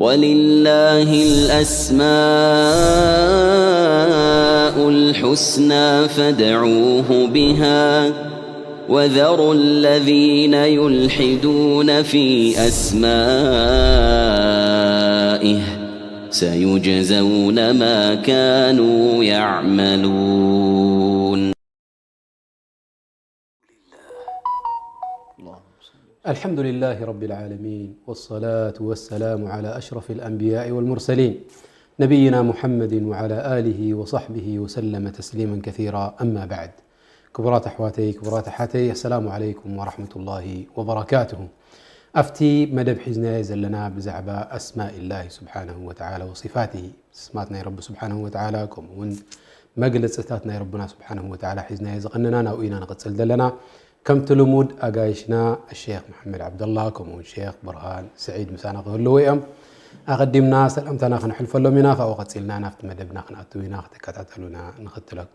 ولله الأسماء الحسنى فادعوه بها وذروا الذين يلحدون في أسمائه سيجزون ما كانوا يعملون. الحمد لله رب العالمين، والصلاة والسلام على أشرف الأنبياء والمرسلين نبينا محمد وعلى آله وصحبه وسلم تسليما كثيرا. أما بعد، كبرات أحواتي كبرات أحاتي، السلام عليكم ورحمة الله وبركاته. أفتي مدب حزنا يزلنا بزعباء أسماء الله سبحانه وتعالى وصفاته، اسماتنا يا رب سبحانه وتعالى كم مجلس ستاتنا يا ربنا سبحانه وتعالى حزنا يزقننا ناوينا نقتصل دلنا كم تلمود أجايشنا الشيخ محمد عبد الله كم الشيخ برهان سعيد مسانا قهلويهم أقدمنا سلامتنا خنحل فلومنا فوقت سيلنا نفت مدبنا خنأتوينا ختكاتلونا نختلك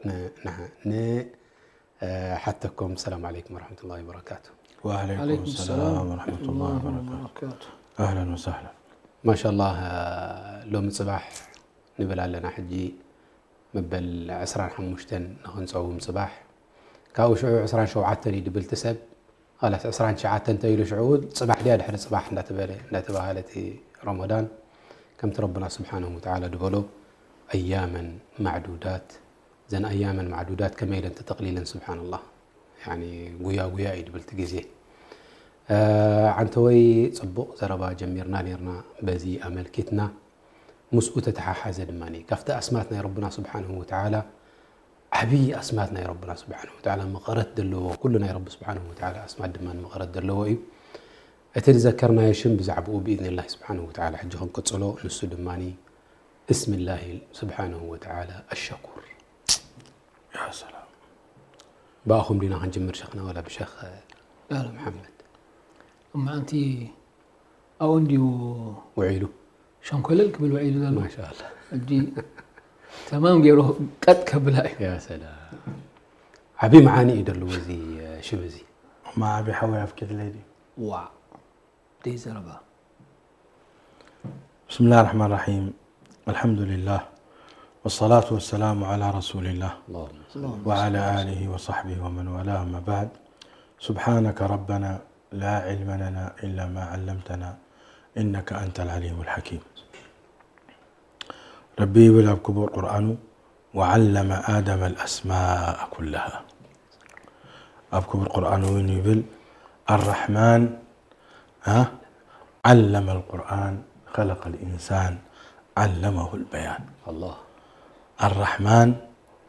حتىكم. السلام عليكم ورحمة الله وبركاته. وعليكم السلام ورحمة الله وبركاته. أهلا وسهلا. ما شاء الله لوم صباح نبل لنا حجي مبل عسران حموشتن نخنصوم صباح كاو شعو عسران شوعتن يدبل تسب خلاص عسران شعاتن تيلو شعود صباح ديال حد صباح نتبهالتي رمضان كم ربنا سبحانه وتعالى دبلو أياما معدودات زين أياما معدودات كميلا تقليلا سبحان الله، يعني قويا يدبل تجزيه عن توي صبق زربا جميرنا نيرنا بزي أملكتنا مسؤولة تحازد ماني كفت أسماتنا يا ربنا سبحانه وتعالى عبي أسماتنا يا ربنا سبحانه وتعالى مقرد دلو كلنا يا رب سبحانه وتعالى أسمات دمان مقرد دلو أتذكرنا يشم بزعبه بإذن الله سبحانه وتعالى حجهم قتصلو نسو دماني اسم الله سبحانه وتعالى الشكور. يا سلام. باخم لنا هنجمر شيخنا ولا بشيخ محمد أما أنت أوندي وعيلو شنكلك بالوعيلو ده ما شاء الله أجي تمام جيروه قد كبلاي. يا سلام. عبي معاني يدلو زي شبزي ما عبي حوي أفكر ليدي. واو دي زربا. بسم الله الرحمن الرحيم. الحمد لله والصلاة والسلام على رسول الله وعلى آله وصحبه ومن والاه. ما بعد، سبحانك ربنا لا علم لنا إلا ما علمتنا إنك أنت العليم الحكيم. ربي بلا بكبر قرآنه وعلم آدم الأسماء كلها. أبكبر قرآنه وينبل الرحمن علم القرآن خلق الإنسان علمه البيان. الله. الرحمن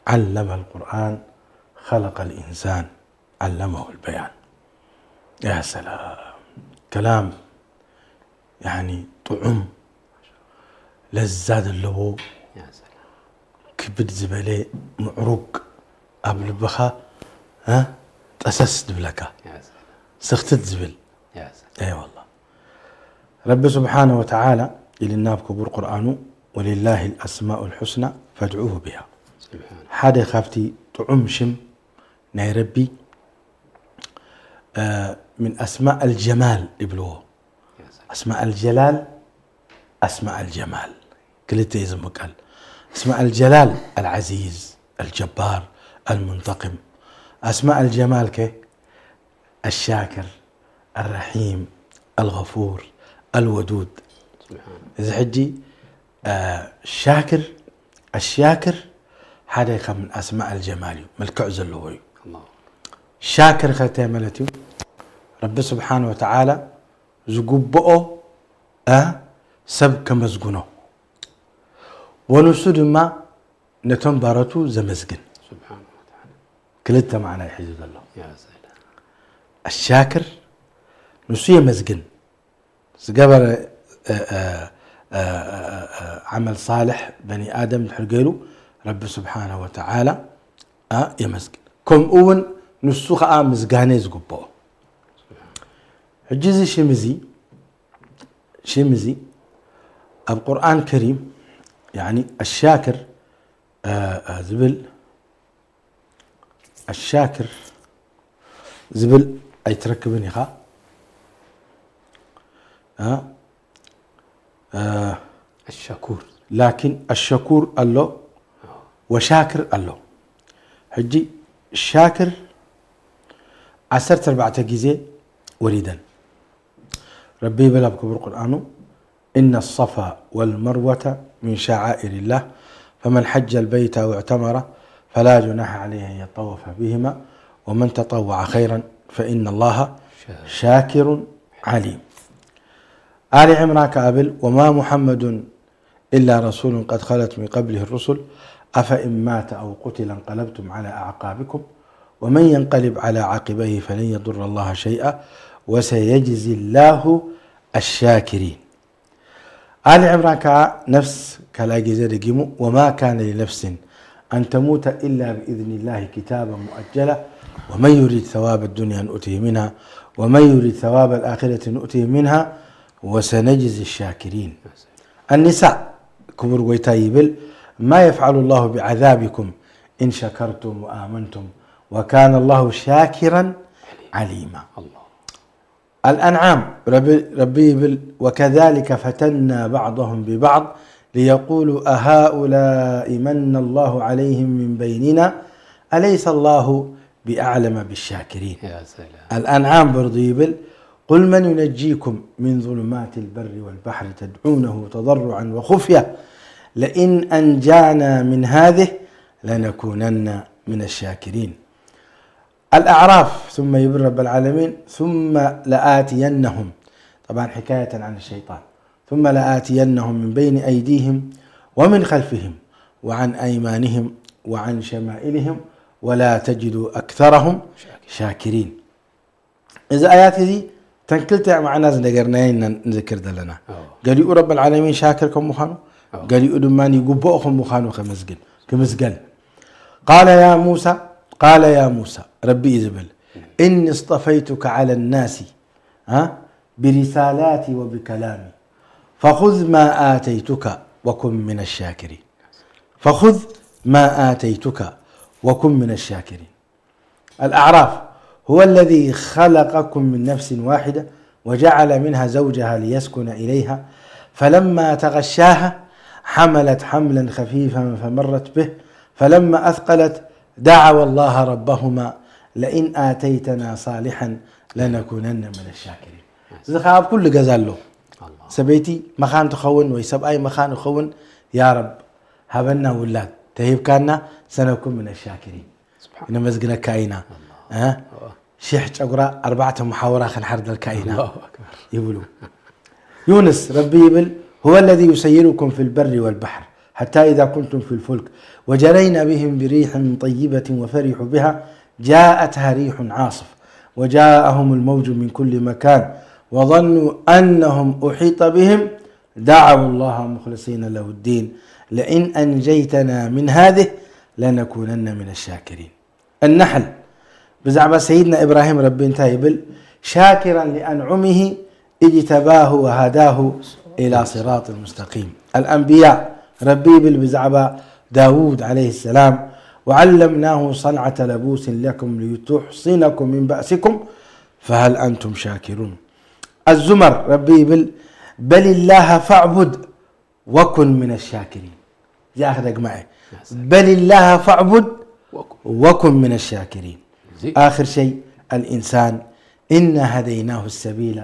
علم القرآن خلق الإنسان علمه البيان. يا سلام، كلام يعني طعم لزاد اللبو. يا سلام. كبد زبالي معروق قبل بخا تأسس دبلكا. يا سلام. سختت زبل. يا سلام. اي والله. رب سبحانه وتعالى إلنا بكبر قرآنه ولله الأسماء الحسنى فادعوه بها. سبحانه. حدا خافتي طعم شم نيربي من أسماء الجمال يبلوه. أسماء الجلال أسماء الجمال كلتي زي ما قال. أسماء الجلال العزيز الجبار المنتقم. أسماء الجمال كي الشاكر الرحيم الغفور الودود. سبحانه. إذا حجي الشاكر هذا من أسماء الجمال ملك عزلوي. الله. شاكر ختي ملتي رب سبحانه وتعالى زقبؤه سب كمزقونه ونسود ما نتنبرتو زمزقن سبحانه وتعالى. كلتا معنا يحجز الله. يا سلام. الشاكر نسيه مزقن سقبر عمل صالح بني آدم الحرقيلو رب سبحانه وتعالى يمزقن كم أون نسوخ مزقاني زقبؤه. حجزي شمزي القرآن الكريم يعني الشاكر زبل الشاكر زبل أي تركبني خا الشكور لكن الشكور الله وشاكر الله حجي الشاكر 14 جزء وريدا ربي بلا بكبر قرآنه إن الصفا والمروة من شعائر الله فمن حج البيت واعتمر فلا جناح عليه أن يطوف بهما ومن تطوع خيرا فإن الله شاكر عليم. آل عمران كابل وما محمد إلا رسول قد خلت من قبله الرسل أفإن مات أو قتل انقلبتم على أعقابكم ومن ينقلب على عقبيه فلن يضر الله شيئا وسيجزي الله الشاكرين. آل عمران نفس كلا جزيرة جيمو وما كان لنفس أن تموت إلا بإذن الله كتابا مؤجلا ومن يريد ثواب الدنيا نؤتيه منها ومن يريد ثواب الآخرة نؤتيه منها وسنجزي الشاكرين. النساء كبر ويتايبل ما يفعل الله بعذابكم إن شكرتم وآمنتم وكان الله شاكرا عليما. الله. الأنعام ربي وكذلك فتنا بعضهم ببعض ليقولوا أهؤلاء من الله عليهم من بيننا أليس الله بأعلم بالشاكرين. يا سلام. الأنعام برضيبل قل من ينجيكم من ظلمات البر والبحر تدعونه تضرعا وخفية لئن أنجانا من هذه لنكونن من الشاكرين. الأعراف ثم يبر رب العالمين ثم لآتينهم طبعا حكاية عن الشيطان ثم لآتينهم من بين أيديهم ومن خلفهم وعن أيمانهم وعن شمائلهم ولا تجد أكثرهم شاكرين. إذا آيات هذه تنكلت معنا نقرنين نذكر دلنا قال رب العالمين شاكركم مخانو قال يؤدمان يقبؤكم مخانو كمسقل قال يا موسى ربي إذبل إني اصطفيتك على الناس برسالاتي وبكلامي فخذ ما آتيتك وكن من الشاكرين. فخذ ما آتيتك وكن من الشاكرين. الأعراف هو الذي خلقكم من نفس واحدة وجعل منها زوجها ليسكن إليها فلما تغشاها حملت حملا خفيفا فمرت به فلما أثقلت دعوا الله ربهما لئن آتيتنا صالحا لنكونن من الشاكرين. زخاب كل جزال له سبيتي مخان تخون ويسبأي مخان تخون يا رب هبنا ولاد تهيب كنا سنكون من الشاكرين. إن مزقنا كائنا شيح أقرأ 4 محاورة خن حرد الكائنا يقولوا. يونس ربي يبل هو الذي يسيركم في البر والبحر حتى إذا كنتم في الفلك وجرينا بهم بريح طيبة وفرحوا بها جاءتها ريح عاصف وجاءهم الموج من كل مكان وظنوا أنهم أحيط بهم دعوا الله مخلصين له الدين لئن أنجيتنا من هذه لنكونن من الشاكرين. النحل بزعبة سيدنا إبراهيم ربي انتهيبل شاكرا لأنعمه اجتباه وهداه إلى صراط المستقيم. الأنبياء ربي بزعبة داود عليه السلام وعلمناه صنعة لبوس لكم لتحصنكم من بأسكم فهل أنتم شاكرون. الزمر ربي بل الله فاعبد وكن من الشاكرين. يا أخذك معي بل الله فاعبد وكن من الشاكرين. آخر شيء الإنسان إنا هديناه السبيل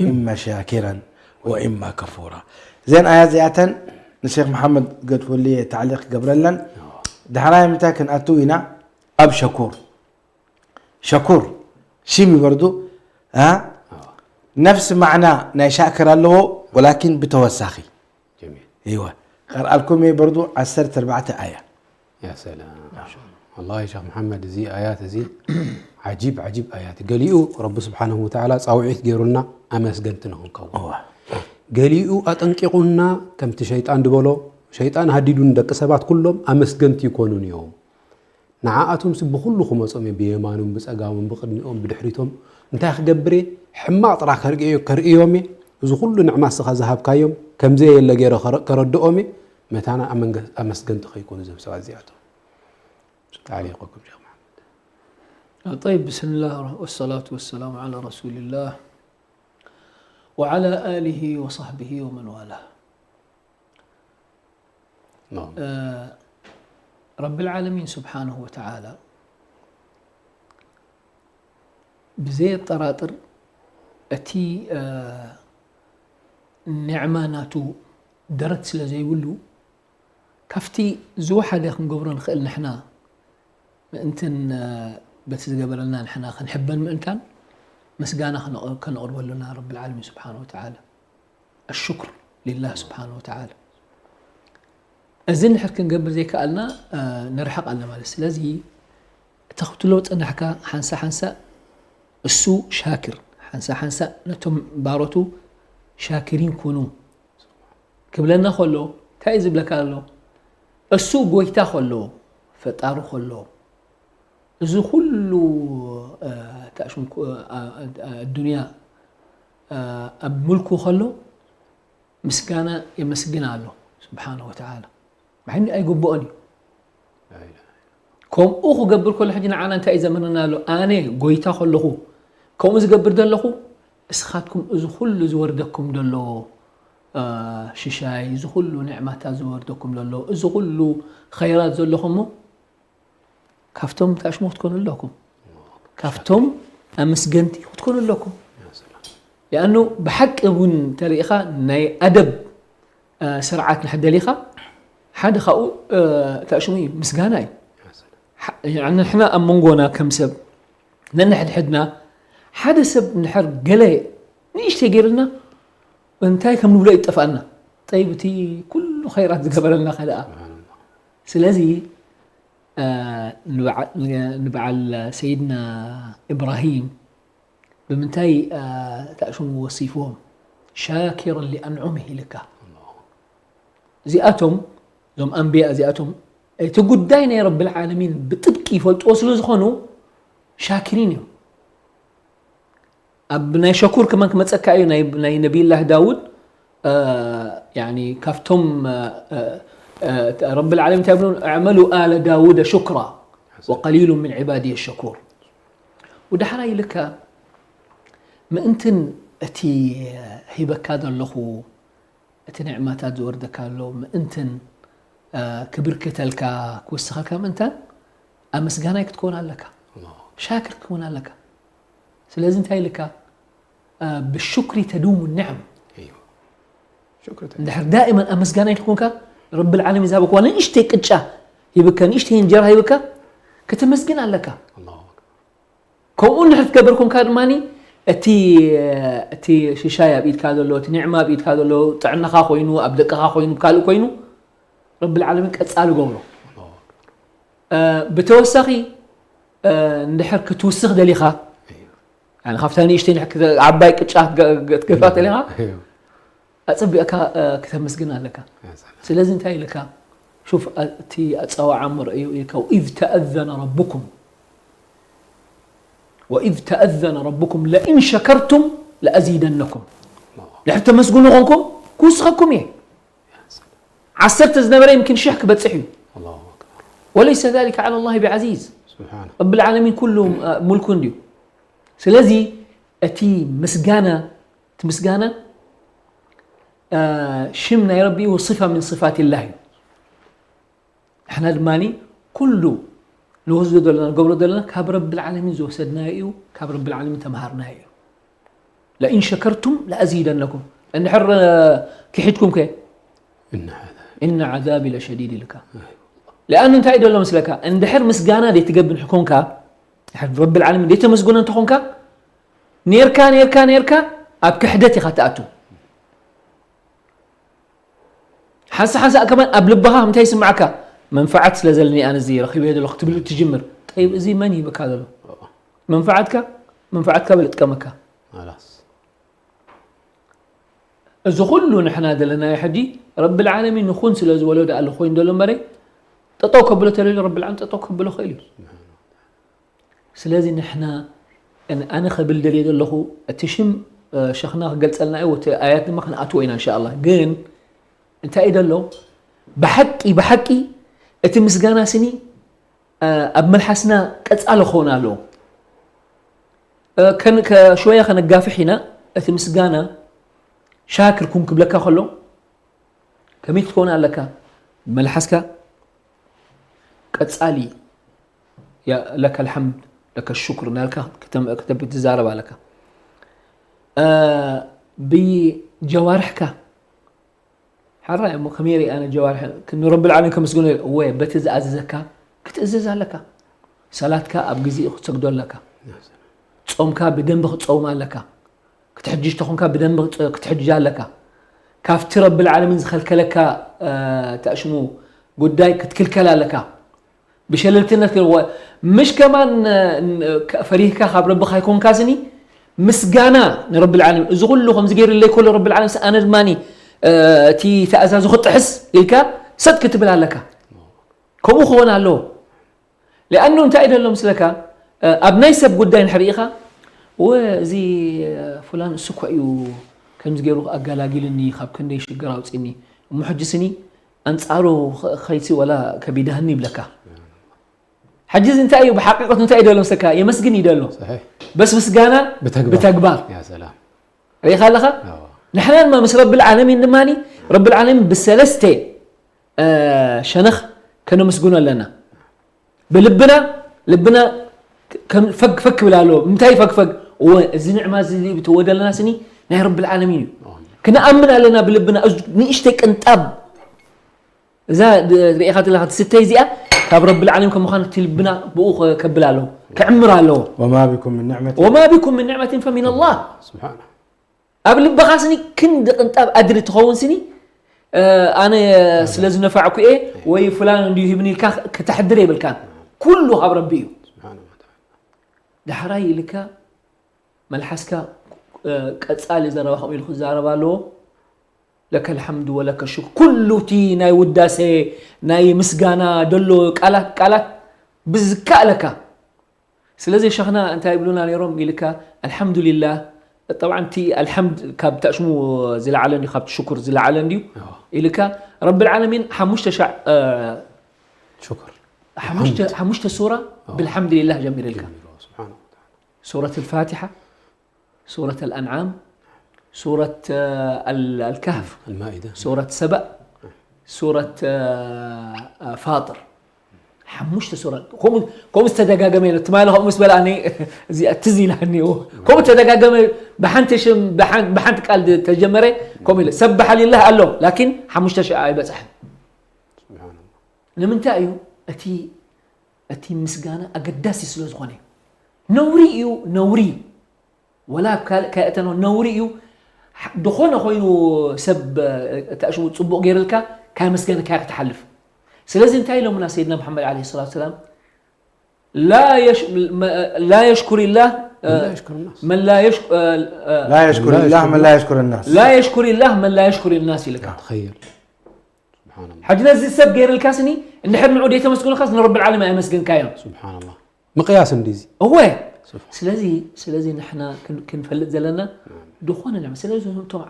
إما شاكرا وإما كفورا. زين آيات زيادة الشيخ محمد قد ولي تعليق قبل لن دحراي متاكن أتوينا أب شكور شيمي بردو نفس معنى نشاكر له ولكن بتوساخي. جميل. ايوه قرأ لكم بردو 14 آية. يا سلام والله يا شيخ محمد زي آيات زي عجيب آيات قاليو رب سبحانه وتعالى صاوعيت غيرنا أمسجنتنهم كون قاليو أتنققنا كم تشيطان دبلو شيطان هديدون دك سبات كلهم أمسجنت يكونون يوم نعاتهم سبخلهم أصمي بيمانهم بس أجاهم بقدنهم بدحريتهم انت خجبري حماط راح كرئيومي إذا كل نعمة سخا ذهب كايوم كم زي اللي جرى كردؤمي متانا أمسجنت خيكون زي سوى زيادة. تعليقكم شيخ محمد. طيب بسم الله والصلاة والسلام على رسول الله وعلى آله وصحبه ومن والاه. رب العالمين سبحانه وتعالى بزي الطراطر أتي نعماناتو درت لزي يقولوا كفتي زوحة اللي خنقبرن خل نحنا انتن بتزقبر لنا نحنا خنحبن انتن مسقانا خنقرب لنا رب العالمين سبحانه وتعالى الشكر لله سبحانه وتعالى أزين حركن قبل زي كألنا نرحق على مالس لازي تختلوت أن حكا حنسا السوء شاكر حنسا نتم باروتو شاكرين كونوا قبلنا خلو تايزب لك له السوق ويتا خلو فطارو خلو ذو كله تاشم الدنيا ملكه خلو مسكانا يمسكنا له سبحانه وتعالى مع اني اي قبوني كم اخو قبل كل حاجه عنا انت اذا مننا له اني قويتا خلو كم اذا قبر دلخو اسخاتكم اذ كل زوردكم دلو ششاي اذ كل نعمات زوردكم دلو اذ كل خيرات زلكم كافتم تاشمو تكون لكم كافتم امسجنتي تكون لكم لانه بحق ابن تاريخا ناي ادب سرعات لحد ليخا حد خاو تاشمي مسغاناي يعني احنا امونغونا كم سب نحد حدنا حد سب نحر قلي نيش تغيرنا وانتاي كم نبدا يطفانا طيبتي كل خيرات قبلنا خلاء سلازي نبعل سيدنا إبراهيم بمنتاي تأشم وصيفهم شاكرا لأنعمه لك زياتهم زم أنبياء زياتهم تقول داينا يا رب العالمين بتبكي فلتوصلوا زخنوا شاكرين ابناء شكور كمان كما تسكاي نبي الله داود يعني كفتم رب العالمين تقولون اعملوا آل داود شكرا وقليل من عبادي الشكور وده حراي لك ما انتن اتي هيبك هذا اللخو اتي نعمات زوردك له ما انتن كبركتلك كوسخك ما انت امسغاناك تكون لك شاكر تكون لك سلازم انت لك بالشكر تدوم النعم ايوه شكرا ندحر دائما امسغاناك تكونك رب العالمين زابك وانا اشتي قچا يبكى اشتي انجرها يبكى كتمسكن لك الله اكبر كون نحت كبركم كارماني اتي شيشايا بيد كادلو نعمه بيد كادلو طعنخا خوينو ابدقخا خوينو كالو كوينو رب العالمين قصالو غبرو الله اكبر بتوسخي ندحر كتوسخ دليخا يعني خافتاني اشتي عباي قچا تكفات ليها ايوه اصبيك كتمسكن لك سلازم انت لك شوف تي اصوا عمر ايكو اذ تاذن ربكم واذ تاذن ربكم لئن شكرتم لازيدنكم لحتى مسغون غونكم كوسخكم يه عسرت زنبره يمكن شحك بتصحي الله اكبر وليس ذلك على الله بعزيز سبحانه رب العالمين كله ملك ديو سلازي اتي مسغانا تمسغانا شمنا يا ربي وصفة من صفات الله احنا دماني كله لوزد دلنا قبل دلنا كاب رب العالمين زو سدنايو كاب رب العالمين تمهرنايو لئن شكرتم لأزيدنكم ان حر كحيتكم كي ان عذابي لشديد لك لان انت ايدو لو مسلك ان دحر مسغانا دي تقبل حكونك رب العالمين دي تمسغون انت حكونك نيركا اب كحدتي خطاتو حاسة كمان قبلبها متى يسمعك منفعت لازلني انا زي رخيب هذا الوقت تبلو تجمر طيب زي ماني بك هذا له منفعتك بلتكمك خلاص اذا كله نحن هذا لنا يا حدي رب العالمين نخون سلاز ولود قال له خوين دول مري تطوك بلو تلي رب العالمين تطوك بلو خيل سلازي نحن انا خبل دليل له اتشم شيخنا قلت لنا ايات ما كان اتوينا ان شاء الله جن انت ايدا لو بحقي اتي مسغانا سني اب ملحسنا قصال خونا له كان شويه خنغافحينا اتي مسغانا شاكر كون قبلك خلو كميت تكون لك ملحسك قصالي يا لك الحمد لك الشكر لك كتب تزارب لك بجوارحك حرا مو خميري انا جوارح كن رب العالمين كمسجون هو بتزاززك كتزز لك صلاتك اب غزي تسجد لك صومك بدنب تصوم لك كتحجج تخونك بدنب كتحجج لك كافت رب العالمين زخلكلك تأشمو قداي كتكلكل لك بشللتنا مش كمان فريقك خاب ربك يكون كازني مسجانا رب العالمين زغلو خمس غير اللي كل رب العالمين انا دماني تي تأزاز خط حس لك صدق كتب لك كم خونا له لانه انت ايضا لهم سلك ابناي سب قداي حريقه وزي فلان سكويو كم زغيرو اغالاغيلني خاب كندي شغراو صيني محجسني انصارو خيتي ولا كبيدهني بلكا حجز انت ايو بحقيقه انت ايدو لهم سكا يمسجن يدلو صحيح بس مسغانا بتكبار يا سلام ريخ لك نحن ما مس رب العالمين دماني رب العالمين بالثلاثه شنخ كانوا مسجون لنا لبنا كم فك بلالو متى فك وزي نعمه زي بتودل لنا سني نهي رب العالمين كنا امن لنا بلبنا نيشتك انطب اذا ريخات لها ستة زيا كاب رب العالمين كم خان تلبنا بوخ كبلالو كعمرالو وما بكم من نعمه فمن الله سبحانه قبل بخاسني كند انطب ادري تخون سني انا سلاز نفعكو ايه وي فلان ندي يبني كتحدري بالكان كله هب ربي سبحانه وتعالى دحراي لك ملحسك قصالي زربخم يلخ زاربالو لك الحمد ولك الشكر كل تي ناي وداسه ناي مسغانا دلو قالات بزكا لك سلازي شيخنا انت يقولون اليوم يقول لك الحمد لله طبعا تي الحمد كاب تشمو زي العالم دي خابت شكر زي العالم دي يقول رب العالمين حمشت شكر حمشت سوره بالحمد لله جميل لك سبحانه وتعالى سوره الفاتحه سورة الأنعام سورة الكهف المائدة سورة سبأ سورة فاطر حمشت سورة كم استدقاقمين تمالها أمس بلاني زي أتزي لهني كم استدقاقمين بحنت قال تجمري كم سبح لله قال له لكن حمشت شيء بس سبحان الله لمن تأيو أتي مسجانا أقداسي سلوز غني نوري ولا كأتنو نوريو دخلنا خوينو سب تأشو تصبق غيرلك كان مسكين كاك تحلف سلازم انتهي لو من سيدنا محمد عليه الصلاة والسلام لا يشكر الله من لا يشكر الله من لا يشكر الناس لا يشكر الله من لا يشكر الناس لك تخيل سبحان الله حجنا زي سب غير الكاسني ان حد نعود يتمسكون خاص رب العالمين يمسكن كاين سبحان الله مقياس انديزي هو سلازي نحنا كنفلت زلنا دخونا نعم سلازي توم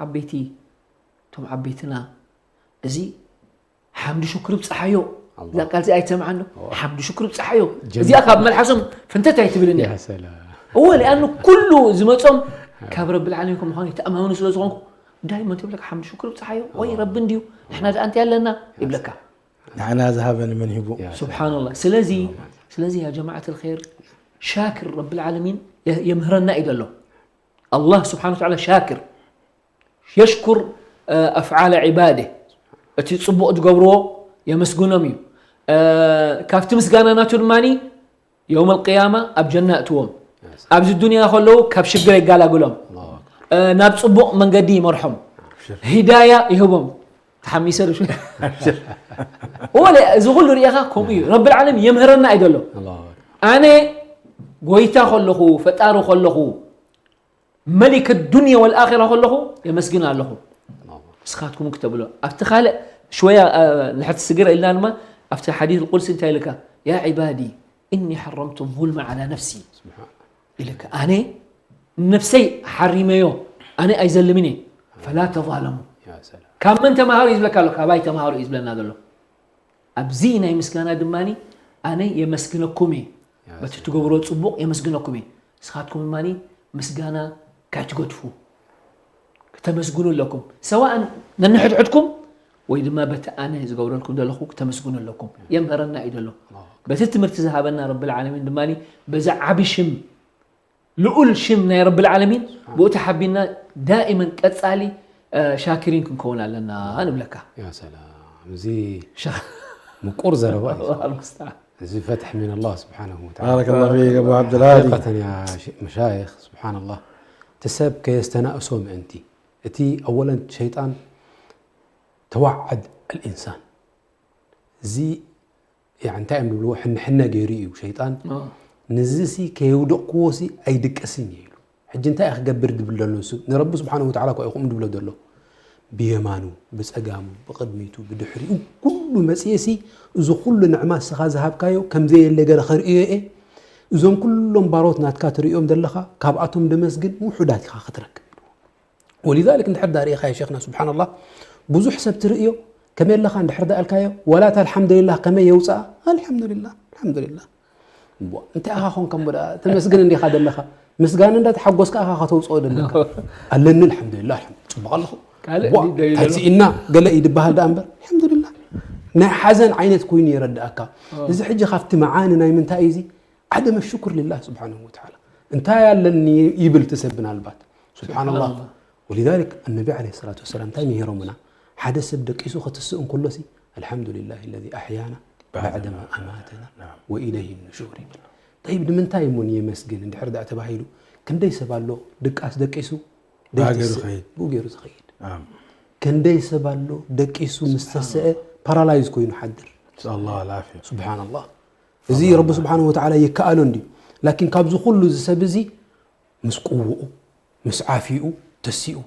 عبيتنا ازي حمد شكر بصحيو لا قال زي ايتم عنه حمد شكر بصحيو ازي اخاب ملحسهم فانت تايتبلني يا سلام هو لانه كله زمصم كاب رب العالمين كم هاني تامنوا سلازونكم دائما تقول لك حمد شكر بصحيو وي رب نديو احنا انت يالنا يبلك انا ذهبا من هبو سبحان الله سلازي يا جماعه الخير شاكر رب العالمين يمهرنا إدله الله سبحانه وتعالى شاكر يشكر أفعال عباده تصبوا تقبروا يمسجونهم كافت مسجانا ناتورماني يوم القيامة أبجنة توم أبز الدنيا خلوا كاب شجرة قال أقولهم ناب صبوا من قدي مرحم هداية يهبهم تحميسر شو هو زغل رياقكم رب العالمين يمهرنا إدله أنا قويتا خلقه فتارو خلقه ملك الدنيا والآخرة خلقه يمسكنا له سخاتكم اكتبوا له افتخال شوية لحد السجرة إلا أنما افتح حديث القدس انتهي لك يا عبادي إني حرمت الظلم على نفسي لك أنا نفسي حرميه أنا أيزلمني فلا تظالموا يا سلام كم من تمهار يزبلك له كاباي تمهار يزبلنا له أبزينا يمسكنا دماني أنا يمسكنكمي بتتقبروا تصبق يمسكنكمي سخاتكم ماني مسجانا كاتقدفوا كتمسجونوا لكم سواء ننحد عندكم وإذا بتأنا يزقور لكم دلخوك تمسكون لكم يمهرنا إدلو بتتمرت ذهبنا رب العالمين دماني بزعب شم لقول شمنا يا رب العالمين بوتحبينا دائما كتسالي شاكرين كنكون لنا أنا بلكا يا سلام زي مقور زرواي الله المستعان زي فتح من الله سبحانه وتعالى. بارك الله فيك أبو عبد الهادي. حقيقة يا مشايخ سبحان الله تسب كيستناءسهم أنتي أولا شيطان توعد الإنسان زي يعني تعمل بلو حنا جيري وشيطان نزسي كيودق قوسي أي دكسين يلو حج أنت أخ جبر دبل النسو نرب سبحانه وتعالى كأيقوم دبل دلو بيمانو بس أجامو بقدميتو بدحري وكل مسيسي إذا كل نعمة سخاز هاب كايو كم زي اللي جرى خير إيه إذا كلهم باروت ناتكاتر يوم دلخا كابعتهم دمسجد وحدات خاطرك ولذلك نحب داري يا شيخنا سبحان الله بزو حسب ترئيو كما لخا ندحر دا الكايو ولا الحمد لله كما يوصى الحمد لله الحمد لله انت اخاهم كم بدا تمسجن اندي خاد لخا مسغان انت تحغسك اخا توصو دلك قالن الحمد لله صبغ الله قال سينا قال يدبها دا انبر الحمد لله نا حزن عينت كوين يردك اذا حجي خفت معاني ناي من تايزي عدم الشكر لله سبحانه وتعالى انت يالني يبل تسبنا البات سبحان الله ولذلك النبي عليه الصلاة والسلام تاني يرومنا حدث بدك يسوع ختصون كله سي الحمد لله الذي أحيانا بعدما أماتنا وإليه النشور. طيب من تايمون يمسجن عند حرد أتباهيلو كان داي سبالو دكاس دكيسو بوغيرو خيد كان داي سبالو دكيسو مستسئ بارالايز كوين حدر نسأل الله العافية سبحان الله زي رب سبحانه وتعالى يكألون دي لكن كابزو كله سبزي مسقوه مسعافيو تسيئو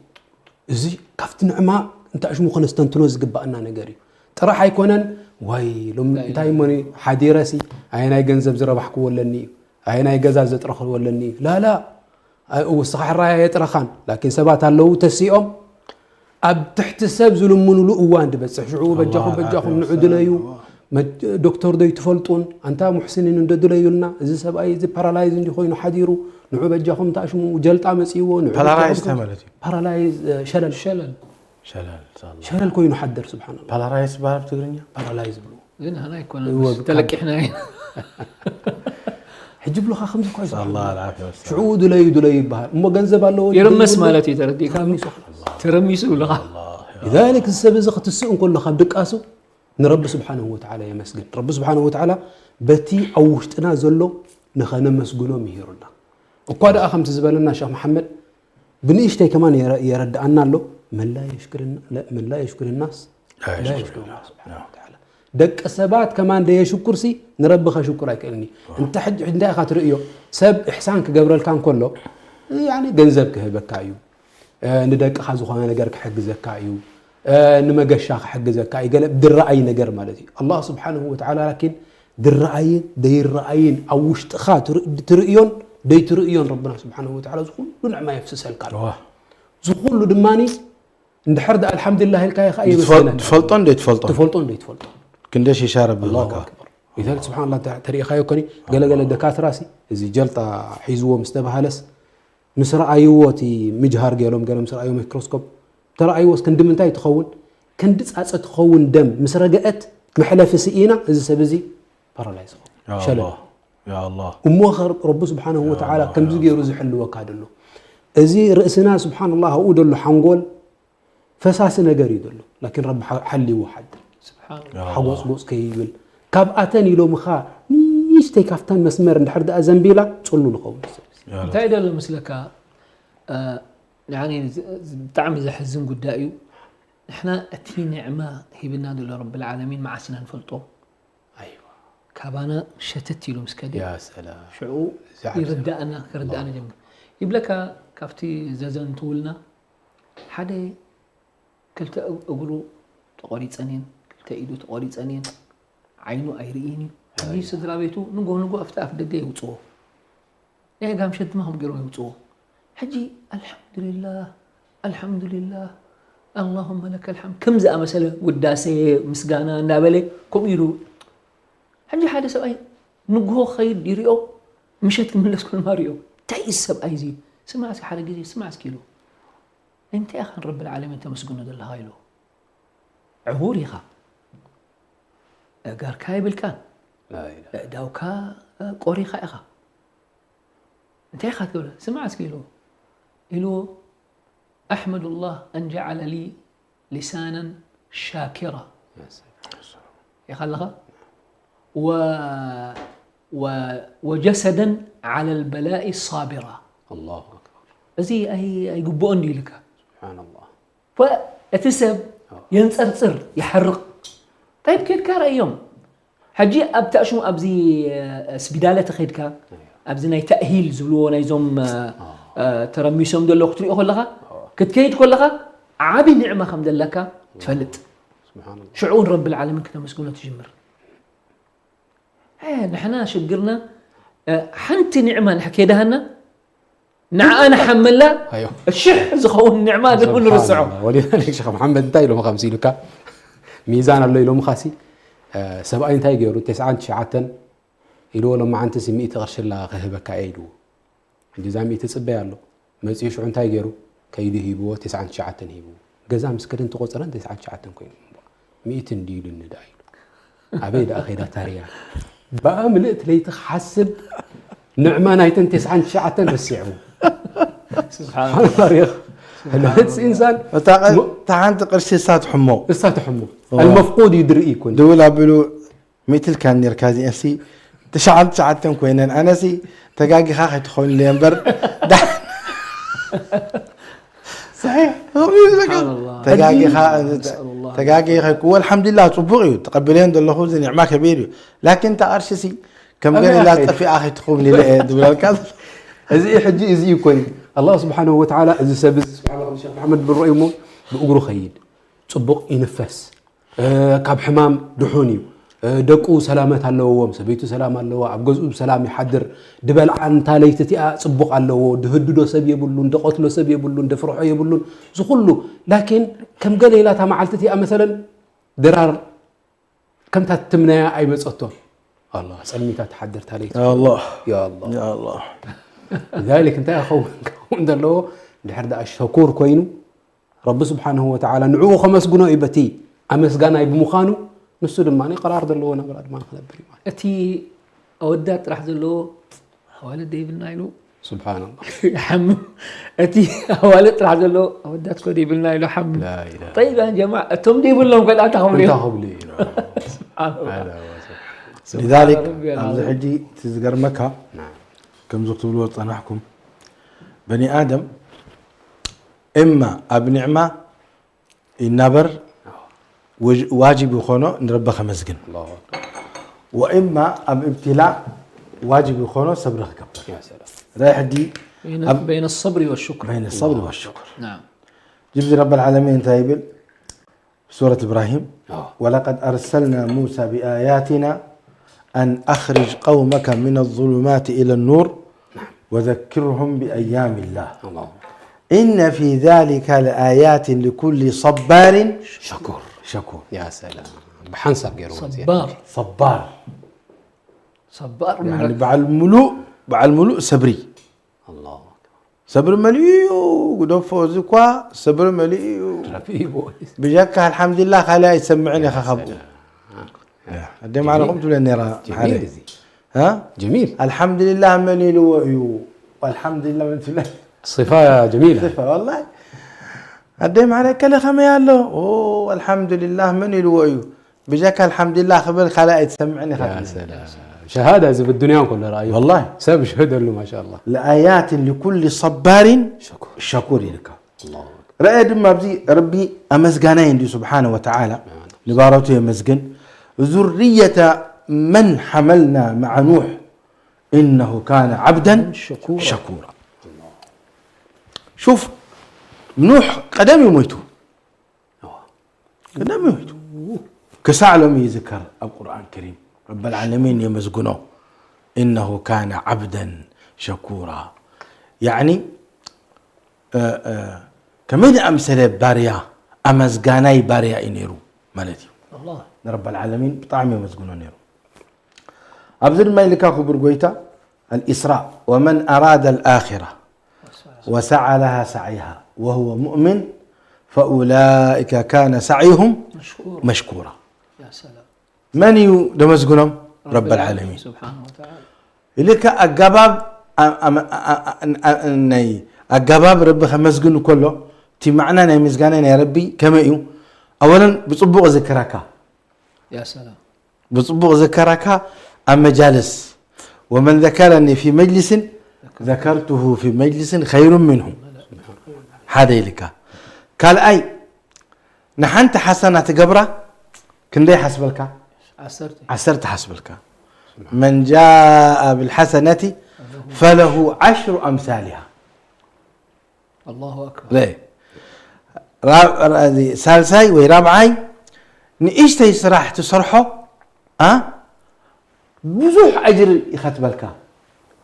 زي كفت نعمة انت اشمو خنستنتنو زقبأنا نقري ترى حيكونن واي لم تايموني حديرسي عيناي جنزب زربحكو ولني عيناي جزاز ترخل ولني لا وصحيح الرايه يترخان لكن سبات لو تسيئم اب تحت السب زلمون له اوان دبصح شعوب بجاخم نعود ليو دكتور دي تفلطون انت محسنين نددليلنا زي سباي زي بارالايز اندي خوينو حديرو نعو بجاخم تاشمو جلطا مصيو بارالايز تملتي بارالايز شلل كوينو حدر سبحان الله بارالايز بارب تغرينيا بارالايز بلو زين هنا يكون تلقحنا حجب له خمسة كويس الله العافية والسلام شعود لي بها مو جنزب الله يرمس مالتي تردي كامل ترميسو لها لذلك السبز ختصون كل خم دقاسو نرب سبحانه وتعالى يا مسجد رب سبحانه وتعالى بتي اوشتنا زلو نخنا مسجونو ميهرنا وقاد اخم تزبلنا شيخ محمد بنيشتي كمان يرد عنا له من لا يشكر الناس لا يشكر الله سبحانه وتعالى دق سبات كمان ده يشكر سي نربخ شكر ايكلني انت حج عندها خاطر ايو سب احسانك قبل كان كله يعني جنزبك هبكايو ندق خازخونه ነገር كحجزكايو نمغشاخ حجزكاي قال بالراي ነገር مالتي الله سبحانه وتعالى لكن درعين ديرعين اوشت خاطر تريون دي تريون ربنا سبحانه وتعالى كل نعمه يفسسل قال زخول دماني عند حرد الحمد لله الكاي خاي تفلطون دي تفلطون كندش اشاره بالله اكبر لذلك سبحان الله تاريخ خايو كني قال دكاتراسي زي جلطه حيزو مستبهلس مسرا ايوتي مجهر قالهم مسرا ايو ميكروسكوب ترى ايوس كندمنتاي تخون كند صاصه تخون دم مسرقات محلف سئينا اذا سبزي بارالايز يا الله وموخر رب سبحانه وتعالى كم زغيرو زحلو وكادلو ازي راسنا سبحان الله اودلو حنقول فساس نجر يدلو لكن رب حلي واحد سبحان الله حوص بوس كيبل كاباتن يلو مخا نيشتي كافتن مسمر اندحر دا زنبيلا صلو لقوم انت ايدل مسلك يعني طعم زحزن قدايو احنا اتي نعمه هبنا دول رب العالمين مع سنن فلطو ايوه كابانا شتت يلو مسكدي يا سلام شعو يردانا جنب يبلك كافتي زازن تولنا حدا كلت اقولو تقوري صنين كلت ايدو تقوري صنين عينو ايريني دي سدرا بيتو نغو افتاف دغه يوصو ايه قام شد ما هم قالوا يوصو حجي الحمد لله اللهم لك الحمد كم زا مثلا وداسه مسغانا اندابله كم يرو حجي حدا سباي نغو خير يريو مشيت ملس كل ماريو تايسب ايزي سمعت حدا غزي سمعت كيلو انت يا اخي رب العالمين تمسكنا دل هايلو عبوريها قاركاي بالكان لا إله داوكا قوريخا إخا انت إخا تقول سمع سكيلو إلو أحمد الله أن جعل لي لسانا شاكرا يخلها وجسدا على البلاء صابرا. الله أكبر. زي أي يقبوني لك سبحان الله. فأتسب ينصرصر يحرق. طيب كيف كار أيام حجي أبتأشم أبزي سبيدالة تخيدك أبزي ناي تأهيل زلو ناي زوم ترميسهم دلو اختري أخو لها كتكيد كل لها عابي نعمة خمد لك تفلت. سبحان الله. شعور رب العالمين كنا مسكونة تجمر. نحنا شقرنا حنتي نعمة نحكي دهنا أنا حملها أيوه. الشح زخون النعمة دول رسعوا. ولذلك شيخ محمد انتهي له مخمسي لك ميزان الله له مخاسي سبعين انتهي جيرو 9 يلو لما عن 900 غرش الله خهبك عيدو عندي زامي تصبي له ما يصير انتهي جيرو كيده هيبو 9 هيبو جزا مسكرين تقصرن 9 كوين 100 ديل النداي عبيد اخيرا تاريا بقى ملئت لي تحسب نعمه نايتن 9 رسعوا سبحان الله يا اخي هذا انسان تعانت قرشي سات حمو لسات حمو المفقود يدري يكون دولا بلو مثل كان يركازي اسي 9 كوين انا سي تقاقي خاخي تخون لينبر صحيح تقاقي خاخي والحمد لله صبغي تقبلين دول خوزن نعمه كبير لكن تقرشي كم قال لا تفي اخي تخون لي دولا كذا ازي حجي ازي يكون الله سبحانه وتعالى ازي سبز سبحان الله الشيخ محمد بن رؤيمو بأقرو خيد صبق ينفس كاب حمام دحوني دقو سلامات اللوو سبيتو سلام اللوو ابغزو سلام يحضر دبل عن تاليتتي صبق اللوو دهددو سب يبلون دقتلو سب يبلون دفرحو يبلون زخلو لكن كم قال لا تمعلتتي مثلا درار كم تتمنى اي مصطو الله سلميتا تحضر تاليت يا الله يا الله يا الله لذلك انت يا اخو ندلو دحر دا الشكور كوينو رب سبحانه وتعالى نعو خمس غنو يبتي امسغانا بمخانو نسو دماني قرار دلو نبر ادمان خلبري اتي اودات راح دلو والد يبلنا يلو سبحان الله حم اتي والد راح دلو اودات كو يبلنا يلو حم لا اله. طيب يا جماعه تم دي بلهم قال اتهم لي سبحان الله. لذلك عبد الحجي تزقر مكه نعم كم زقتوا طنحكم بني آدم إما أبنعمة النبر واجب يخونه نربى خمسجن الله وإما أب ابتلاء واجب يخونه صبر كبر يا سلام رايح دي بين الصبر والشكر. بين الصبر والشكر. نعم. جبت رب العالمين تايبل سورة إبراهيم ولقد أرسلنا موسى بآياتنا أن أخرج قومك من الظلمات إلى النور وذكرهم بأيام الله إن في ذلك لآيات لكل صبار شكور يا سلام بحنسب غيره صبار يعني بعد الملوء صبري الله صبر مليو ودفو زكوا صبر مليو بجاك الحمد لله خلا يسمعني خخبو قد ما قمت لاني را ها جميل الحمد لله مليل وعيو والحمد لله من الله صفه جميله صفه والله قد ما عليك له خما يالله اوه الحمد لله مليل وعيو بجاك الحمد لله خبر خلا يسمعني يا سلام شهاده زي بالدنيا كلها راي والله سب شهاده له ما شاء الله لآيات لكل صبار شكور لك الله رأيت ما بزي ربي أمزجنا عندي سبحانه وتعالى لبارته يمزجن ذرية من حملنا مع نوح إنه كان عبدا شكورا شوف نوح قدام يموتوا كسعلم يذكر القرآن الكريم رب العالمين يمزجنه إنه كان عبدا شكورا يعني كمين أمثلة باريا أمزجاناي باريا إنيرو مالتي الله رب العالمين بطعم يمزجونه نيرو أبذل ما يلك أخو برقويتا الإسراء ومن أراد الآخرة وسعى لها سعيها وهو مؤمن فأولئك كان سعيهم مشكورا. يا سلام. من يدمزقنهم؟ رب العالمين سبحانه وتعالى. إليك الجباب رب خمسجن كله تي معنا نمزجنا يا ربي كما يو أولا بصبغ ذكرك. يا سلام. بصبغ ذكرك أما جالس ومن ذكرني في مجلس ذكرته في مجلس خير منهم. هذا لك قال أي نحنت حسنات جبرة كندي حسبلك عسرت حسبلك من جاء بالحسنة فله 10 أمثالها. الله أكبر. ليه سالساي ورابعاي نيشتي صراح تصرحه بزوح أجر يختبلك.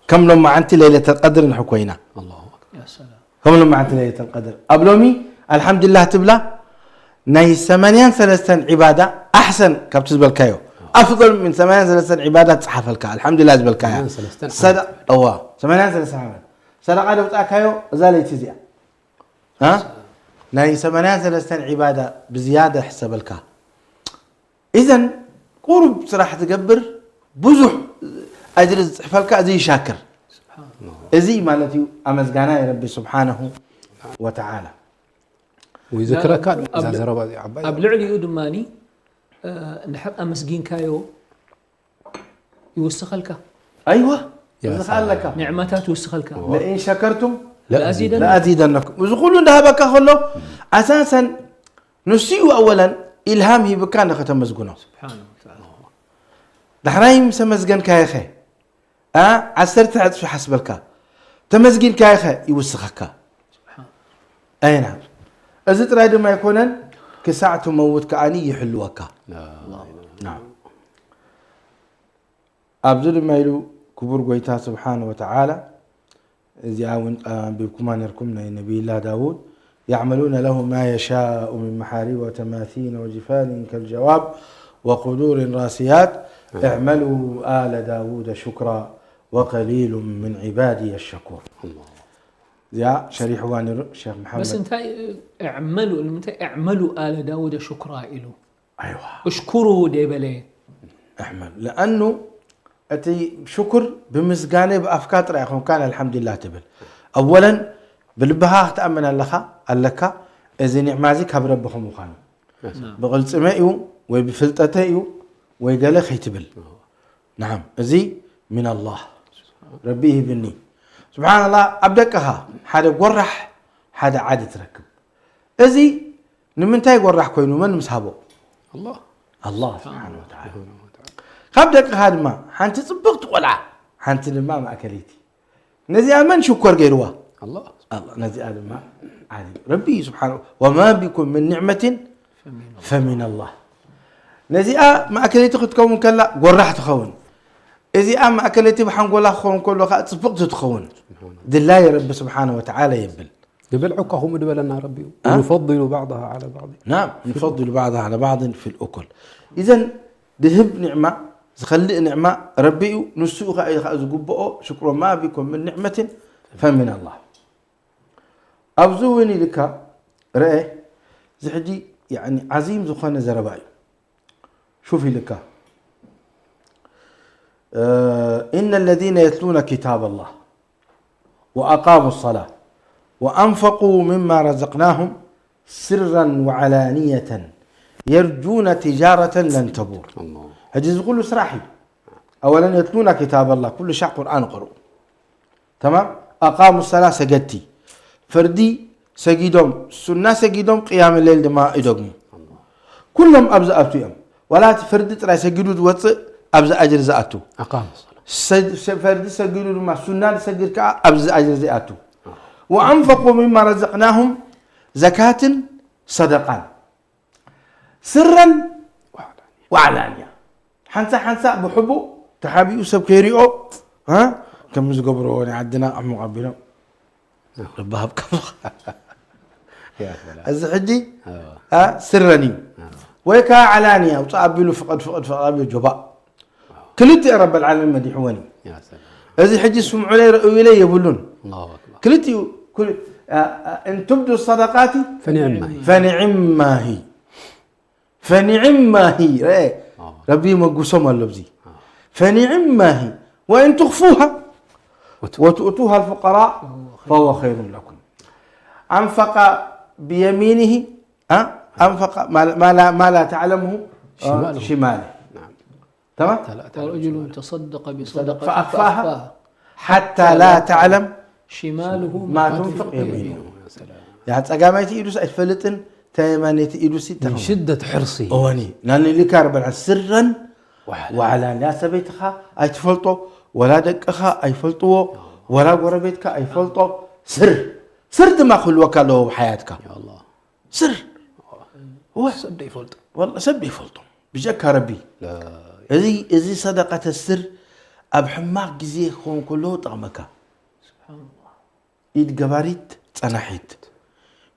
كم لما أنت ليلة القدر نحكينا. الله أكبر. يا سلام. كم لما أنت ليلة القدر أبلومي الحمد لله تبلا ناي 83 عبادة أحسن كبتز بالكايو أفضل من 83 عبادة تصحف الكا الحمد لله زبالكايو صدق أوه 83 صدق هذا بتأكايو زالي تزيع ناي 83 عبادة بزيادة حسب الكا. إذن قرب صراحة تقبر بزح أجر فالكا زي شاكر سبحان الله زي مالتي أمزقانا يا ربي سبحانه وتعالى. ويذكرك إذا زربا عباي أبلعلي يودماني نحب أمسجين كايو يوسخلك. أيوة يوسخل لك نعمتات يوسخلك. لئن شكرتم لأزيدنكم. وزقولون ده بك خلو أساسا نسيء أولا إلهامه بكان ختم مزقونه سبحانه وتعالى. دحرايم سمزقن كايخي عسرت في حسبك تمزقين كايخي يوسخك. سبحان. أي نعم. إذا ترى ما يكونن كساعة موت كأني يحلوك. نعم. أبزر ما يلو كبر قويتا سبحانه وتعالى إذ يعاون بكمان يركمنا النبي الله داود يعملون له ما يشاء من محاريب وتماثيل وجفان كالجواب وقدور راسيات اعملوا آل داود شكرا وقليل من عبادي الشكور. الله. يا شريح وانر شيخ محمد بس انت اعملوا آل داود شكرا إله. أيوة اشكروا ديبلي اعمل لأنه أتي شكر بمسجانة بأفكار رأيكم كان الحمد لله تبل أولا بالبها تأمن لك إذا نعمازك هبربهم وخانوا بقول سمايو وبفلتتيو ويقال خيتبل. نعم زي من الله ربيه بني سبحان الله أبدكها حدا قرح حدا عادي تركب إزي نمنتاي قرح كوينو من مسحبه الله سبحانه وتعالى. خبدك هذا ما حنت صبغت ولا حنت لما ما أكليتي نزي من شكر غيروا الله نزي ما عادي ربي سبحانه وما بكم من نعمة فمن الله نزي ما أكليتي خدكم كلا قرح تخون إذا أما أكلتي بحنقول أخون كله صبغت تخون دلله يا رب سبحانه وتعالى يبل يبلعك هم دبلنا ربي ونفضل بعضها على بعض. نعم نفضل بعضها على بعض في الأكل. إذن ذهب نعمة خلي نعمة ربي نسوق أزقبه شكر ما بكم من نعمة فمن الله. أبزوني لك رأي زحدي يعني عظيم زخانة زرباي شوفي لك إن الذين يتلون كتاب الله وأقاموا الصلاة وأنفقوا مما رزقناهم سرا وعلانية يرجون تجارة لن تبور. هجز يقولوا سراحي أولا يتلون كتاب الله كل شيء قرآن قرؤ تمام. أقاموا الصلاة سجدتي فردي سجدهم سنة سجدهم قيام الليل دما إدغم كلهم أبزأ أبتيهم ولا تفرد ترى سجدوا دوت أبزأ أجر زأتو أقام الصلاة فرد سجدوا ما سنة سجد كا أبزأ أجر زأتو وأنفقوا مما رزقناهم زكاة صدقا سرا وعلانية حنسا بحبه تحابي يوسف كيريو كم زقبرون عندنا أمو قبلهم ربها بكم الزحدي سرني ويكا علانية وتقبلوا فقد جباء كلتي يا رب العالمين مديحوني. يا سلام. هذه حجي سمعوا لي رأوا لي يقولون. الله أكبر. كلتي كل إن تبدوا الصدقات فنعم ما هي ربي مقسم اللبزي فنعم ما هي وإن تخفوها وتؤتوها الفقراء فهو خير لكم. أنفق بيمينه أنفق ما لا تعلمه شماله. تمام. ورجل تصدق بصدقة فأخفاها حتى لا تعلم شماله ما تنفق يمينه. يعني تقاميتي إيدوس أفلتن تيمانيتي إيدوسي من شدة حرصه أواني لأن اللي كاربنا سرا وعلى ناس بيتها أي تفلطوا ولا دقها أي فلطوا ولا قربيتك أي فلطوا سر دماغ الوكاله بحياتك يا الله سر هو سبدي يفلط والله سبدي يفلط بجك ربي لا إذا صدقة السر أبحماق جزيه خون كله طعمك سبحان الله. إيد جباريت تنحيت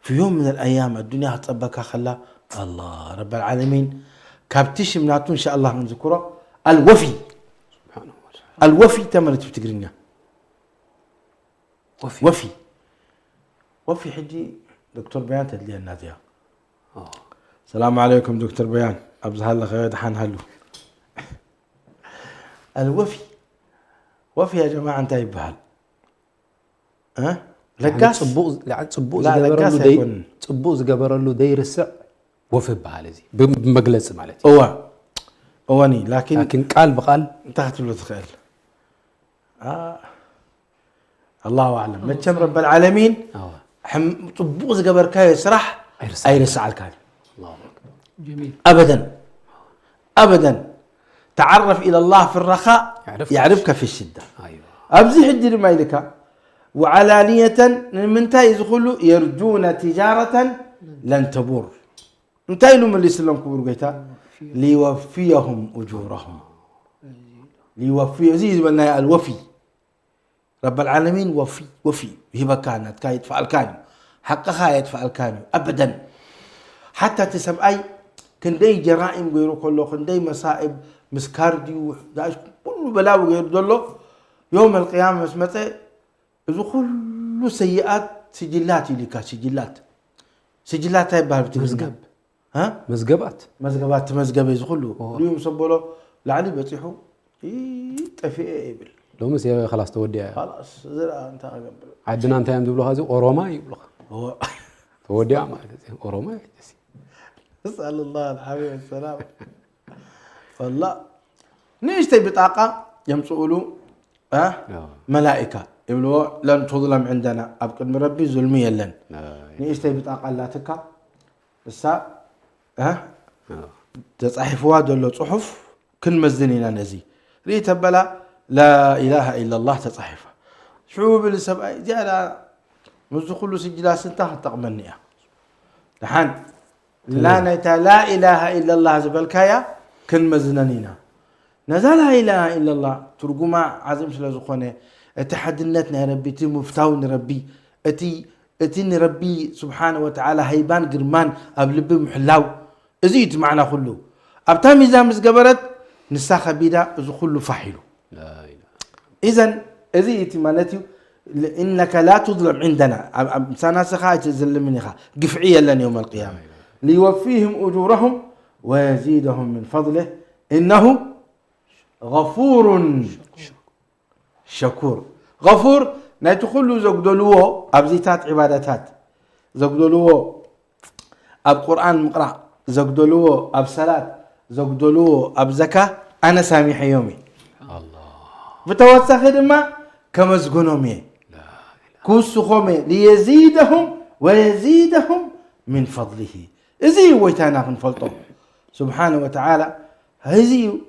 في يوم من الأيام الدنيا هتطبقها خلا الله رب العالمين كابتش مناتو إن شاء الله نذكره الوفي سبحانه وتعالى. الوفي تمرت في تقرينا وفي حجي دكتور بيان تدلي النادية. السلام عليكم دكتور بيان أبزها لك غير دحان هلو الوفي يا جماعة انت يبهل لقاس صبوق زقبر له داير السع وفي بحال زي بمجلس مالتي اواني لكن قال بقال انت هتقول تخيل الله اعلم متشم رب العالمين صبوق زقبر كاي يسرح ايرسع الكاي. الله اكبر جميل. ابدا تعرف الى الله في الرخاء يعرفك في الشده. ايوه ابزي حجر ما يلك وعلانية من تاي يدخلوا يرجون تجارة لن تبور. انتاي لهم اللي سلم كبر قيتا ليوفيهم أجورهم زي بنا الوفي رب العالمين وفي هبة كانت كايت فعل كانوا حقها يدفع كانوا أبدا حتى تسمعي كندي جرائم غيرو كله كندي مصائب مسكاردي وداش كل بلاو غير دولو يوم القيامة مسمته إذا كل سيئات سجلات لك سجلات هاي بحال مزقب مزقبات إذا كله اليوم صبوا لعلي بيطيحوا طفيبل لو مس خلاص تودي خلاص زرع انت قبل عدنا انت يم دبلو هذا اوروما يبلغ هو تودي مالك اوروما اسال الله العافيه والسلام والله نيشتي بطاقه يمسؤولوا ملائكه يقولوا لن تظلم عندنا ابقى من ربي ظلمي يلن نيشتي بطاقه لاتك السا تصحفوا دولو صحف كل مزنينا نزي ريت بلا لا اله الا الله تصحفه شعوب السبع جاء منذ كل سجلات سنتها تقمنيا لحن لا نيتا لا اله الا الله زبلكايا كل مزنينا نزل لا اله الا الله ترجمه عظيم سلازخونه اتحدنتنا يا ربي تي مفتاون ربي اتي ربي سبحانه وتعالى هيبان قرمان ابلب محلاو ازيد معنا كله ابتا ميزان مسقبرت نساخ بيدا ازو كله فحلو لا اله اذا ازيد مالتي انك لا تظلم عندنا سنه سخايت تزلمني قفعيا لن يوم القيامه ليوفيهم اجورهم ويزيدهم من فضله انه غفور شكور. غفور نتخلو زغدلوه ابزيتات عبادتات زغدلوه اب قران مقرا زغدلوه اب صلاه زغدلوه اب زكاه انا سامح يومي الله بتوسخ دما كمزغنومي لا كوسخومي ليزيدهم من فضله ازي ويتانا نفلطو سبحانه وتعالى هذه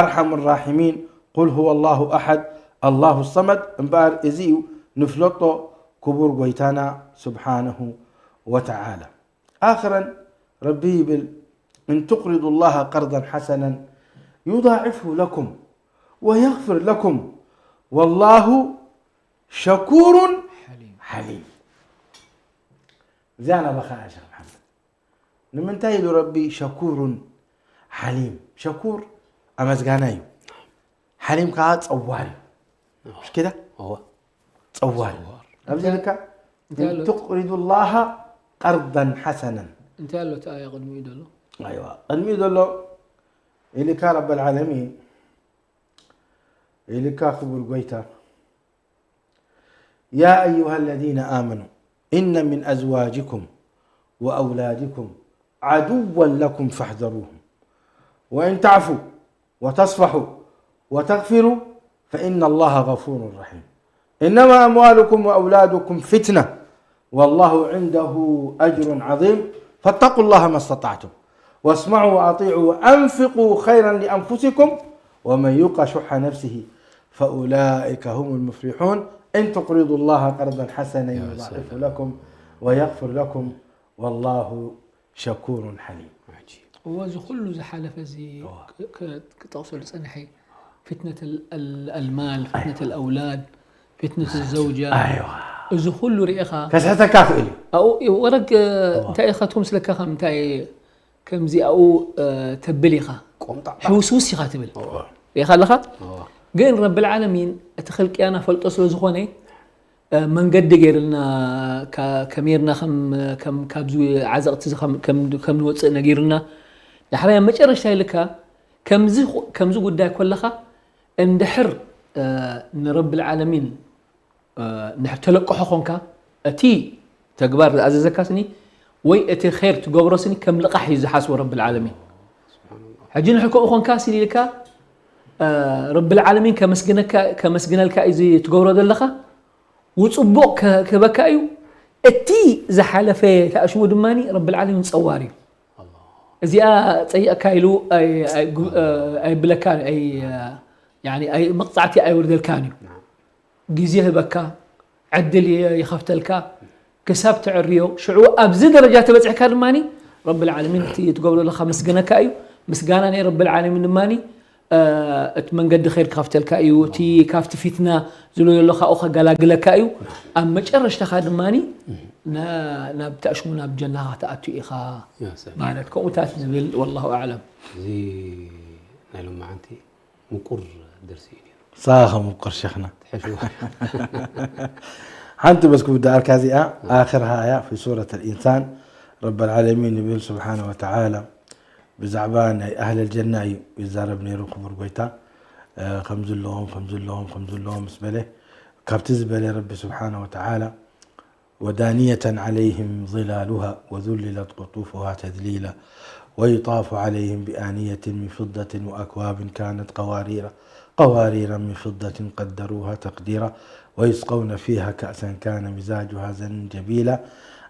ارحم الراحمين قل هو الله احد الله الصمد امبار ازيو نفلطو كبر ويتانا سبحانه وتعالى. اخرا ربي ان تقرضوا الله قرضا حسنا يضاعفه لكم ويغفر لكم والله شكور حليم. زانا بخا يا شيخ محمد لمن تايد ربي شكور حليم. شكور امزغانايو حليم كا صواري مش كده هو صواري ابزلك إن تقرضوا الله قرضا حسنا. انت له تايه قدمي دلو. ايوه قدمي دلو اللي كان رب العالمين اللي كاخبر قويتا يا ايها الذين امنوا ان من ازواجكم واولادكم عدوا لكم فاحذروهم وان تعفوا وتصفحوا وتغفروا فان الله غفور رحيم. انما اموالكم واولادكم فتنه والله عنده اجر عظيم فاتقوا الله ما استطعتم واسمعوا واطيعوا وانفقوا خيرا لانفسكم ومن يوق شح نفسه فاولئك هم المفلحون. ان تقرضوا الله قرضا حسنا يضاعف لكم ويغفر لكم والله شكور حليم. وزي كله زي حالة زي كتوصل صنحي فتنة المال فتنة الأولاد فتنة الزوجة. ايوه إذا كله ريخا كسحتها كافئ لي أو ورق تاي خاتهم سلكا خم تاي كم زي أو تبليخا حوسوسي خاتبل يا خلخا جين رب العالمين أتخلك أنا فلتصل زخوني من قد غيرنا كميرنا كم كابزو عزقت كم نوص نغيرنا لحرا مچرش لك كمزو قداي كلخا اندحر ان رب العالمين نحتلقح خونكا اتي تكبار اززكاسني وي اتي خير تغبرسني كم لقح يزحاس رب العالمين حجين حكو خونكا سي لك رب العالمين كمسجنك ايزي تغبر دلخا وصبوك كبكايو اتي زحلفه تاشمو دماني رب العالمين صواري ازيا صيق كايلو اي بلكان اي يعني اي مقطعتي اي ورد الكانيو غزيه بكا عدل يخفتلك كساب تعريو شعو ابز درجه تبصحك دماني رب العالمين تي تقول له خمس جنكايو مسغاناني رب العالمين دماني اتمن قد خير كافتلك ايو تي كافت فتنه زلو يلخا اوخا غلاغلك ايو ام مچرش تخادماني نا بتاشمونا بجنه تاتي اخا يا سلام مالتكم تاسبل والله اعلم زي نالو معنتي مقر درسي صاخ مقر شيخنا تحشو حنت بس كبدا اركازيا اخرها آية في سوره الانسان رب العالمين يقول سبحانه وتعالى بزعبان أهل الجنة يزاربني ركب ربيتا خمز لهم مسبله كابتز بلي ربي سبحانه وتعالى ودانية عليهم ظلالها وذللت قطوفها تذليلا ويطاف عليهم بآنية من فضة وأكواب كانت قوارير من فضة قدروها تقديرا ويسقون فيها كأسا كان مزاجها زنجبيلا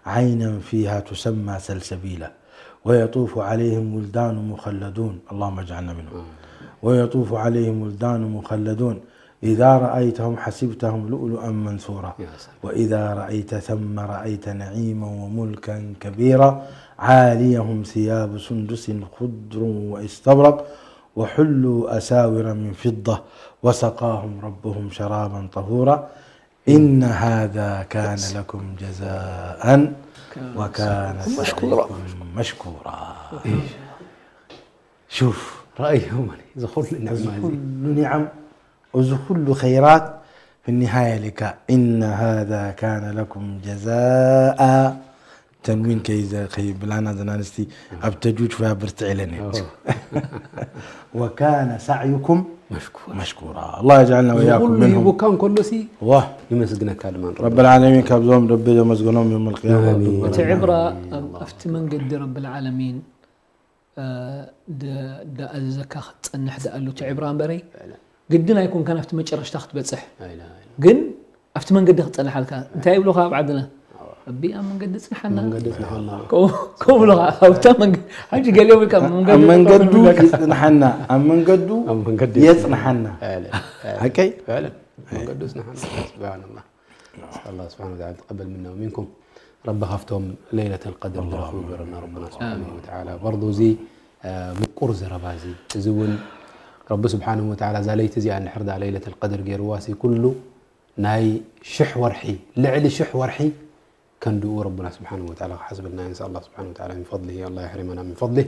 عينا فيها تسمى سلسبيلا ويطوف عليهم ولدان مخلدون اللهم اجعلنا منهم ويطوف عليهم ولدان مخلدون إذا رأيتهم حسبتهم لؤلؤا منثورا وإذا رأيت ثم رأيت نعيما وملكا كبيرا عاليهم ثياب سندس خضر واستبرق وحلوا أساور من فضة وسقاهم ربهم شرابا طهورا إن هذا كان لكم جزاء وكان مشكورا. شوف رأيهم زخول نعم وزخول خيرات في النهاية لك إن هذا كان لكم جزاء تنوين كيزا خيب بلانا زنانستي أبتجوج فيها برتعلني وكان سعيكم مشكورا. الله يجعلنا وإياكم منهم وكان كله سي واه يمسجنا كلمان رب العالمين كابزوم ربي يمسجنهم يوم القيامة. تعبرة أفتمن قد رب العالمين دا الزكاة تصنح دا قالوا تعبران بري قدنا يكون كان أفتمن جرش تاخت بتصح قن أفتمن قد تصنح لك أنت يبلغها بعدنا ربي أمن قد تصنحنا كم لغة أفتمن هاجي قال يوم كم أمن قدو يصنحنا أمن قدو يصنحنا هكي فعلا أمن قدو يصنحنا سبحان الله. الله سبحانه وتعالى تقبل منا ومنكم. رب خفتهم ليلة القدر درخوا برنا ربنا سبحانه وتعالى برضو زي مقرز ربازي زون رب سبحانه وتعالى زاليت زي أن حرد على ليلة القدر جيرواسي كله ناي شح ورحي لعلي شح ورحي كان دو ربنا سبحانه وتعالى حسبنا نسأل الله سبحانه وتعالى من فضله الله يحرمنا من فضله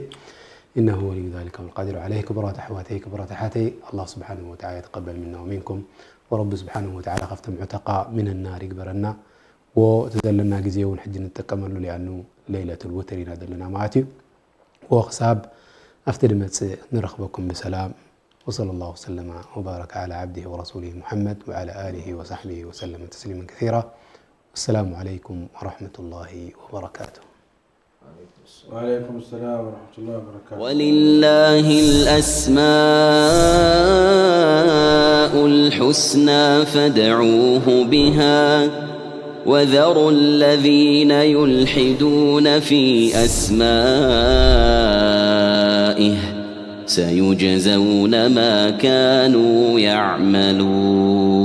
إنه ولي ذلك والقادر عليه كبرات حواتي كبرات حاتي. الله سبحانه وتعالى يتقبل منا ومنكم. ورب سبحانه وتعالى خفتم عتقاء من النار يقبرنا وتدلنا جزيه ونحج نتكمل لأنه ليلة الوتر دلنا معتي وخساب أفتدمت نرخبكم بسلام وصلى الله وسلم وبارك على عبده ورسوله محمد وعلى آله وصحبه وسلم تسليما كثيرا. السلام عليكم ورحمة الله وبركاته. وعليكم السلام ورحمة الله وبركاته. ولله الأسماء الحسنى فادعوه بها وذروا الذين يلحدون في أسمائه سيجزون ما كانوا يعملون.